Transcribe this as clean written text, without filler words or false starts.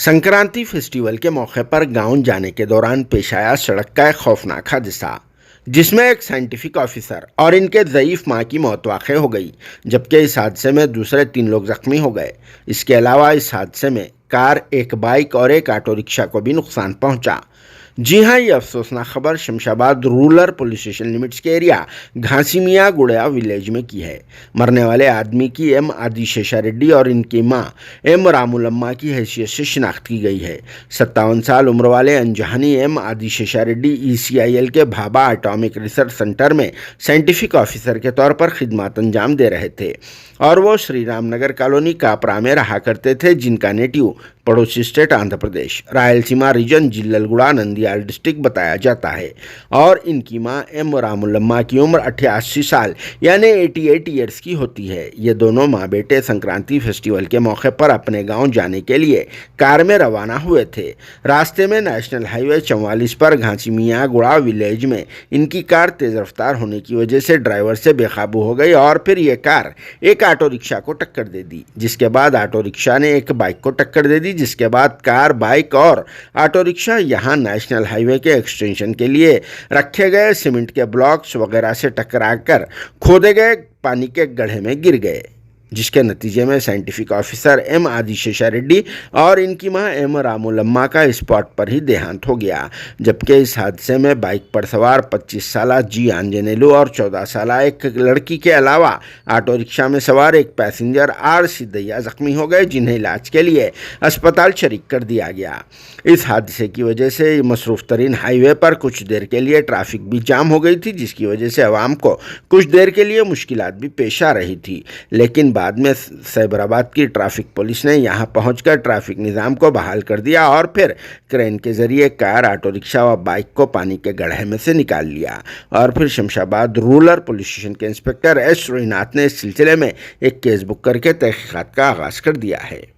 Sankranti festival के मौके पर गांव जाने के दौरान पेश आया सड़क का एक खौफनाक हादसा, जिसमें एक साइंटिफिक ऑफिसर और इनके ज़ईफ मां की मौत वाक़ हो गई, जबकि इस हादसे में दूसरे 3 लोग जख्मी हो गए। इसके अलावा इस हादसे में कार, एक बाइक और एक ऑटो रिक्शा को भी नुकसान पहुंचा। जी हां, ये अफसोसनाक खबर Shamshabad rural police station limits के एरिया घासीमिया गुड़िया विलेज में की है। मरने वाले आदमी की एम आदिशेषा रेड्डी और इनकी मां एम रामुलम्मा की हैसियत से शिनाख्त की गई है। 57 साल उम्र वाले अनजहानी एम आदिशेषा रेड्डी ECIL के भाभा एटॉमिक रिसर्च सेंटर में साइंटिफिक ऑफिसर के तौर पर खिदमत अंजाम दे रहे थे और वो श्री राम नगर कॉलोनी कापरा में रहा करते थे, जिनका नेटिव पड़ोसी state Andhra Pradesh Rayalaseema reason जिल्ललगुड़ा Nandyal district बताया जाता है। और इनकी मां एम रामुलम्मा की उम्र 88 साल यानी 88 ईयर्स की होती है। ये दोनों माँ बेटे संक्रांति फेस्टिवल के मौके पर अपने गांव जाने के लिए कार में रवाना हुए थे। रास्ते में नेशनल हाईवे 44 पर घासीमिया गुड़ा विलेज में इनकी कार तेज रफ्तार होने की वजह से ड्राइवर से बेकाबू हो गई और फिर ये कार एक ऑटो रिक्शा को टक्कर दे दी, जिसके बाद ऑटो रिक्शा ने एक बाइक को टक्कर दे दी, जिसके बाद कार, बाइक और ऑटो रिक्शा यहां नेशनल हाईवे के एक्सटेंशन के लिए रखे गए सीमेंट के ब्लॉक्स वगैरह से टकराकर खोदे गए पानी के गड्ढे में गिर गए, जिसके नतीजे में scientific officer M Adiseshiah Reddy और इनकी मां एम रामुलम्मा का स्पॉट पर ही देहांत हो गया। जबकि इस हादसे में बाइक पर सवार 25 साला जी आंजनेलू और 14 साला एक लड़की के अलावा ऑटो रिक्शा में सवार एक पैसेंजर आर सिद्धैया जख्मी हो गए, जिन्हें इलाज के लिए अस्पताल शरीक कर दिया गया। इस हादसे की वजह से मसरूफ तरीन हाईवे पर कुछ देर के लिए ट्रैफिक भी जाम हो गई थी, जिसकी वजह से आवाम को कुछ देर के लिए मुश्किलात भी पेश आ रही थी। लेकिन बाद में साइबराबाद की ट्रैफिक पुलिस ने यहां पहुंचकर ट्रैफिक निज़ाम को बहाल कर दिया और फिर क्रेन के जरिए कार, ऑटो रिक्शा व बाइक को पानी के गड्ढे में से निकाल लिया। और फिर शमशाबाद रूरल पुलिस स्टेशन के इंस्पेक्टर S श्रीनाथ ने इस सिलसिले में एक केस बुक करके तहकीकात का आगाज़ कर दिया है।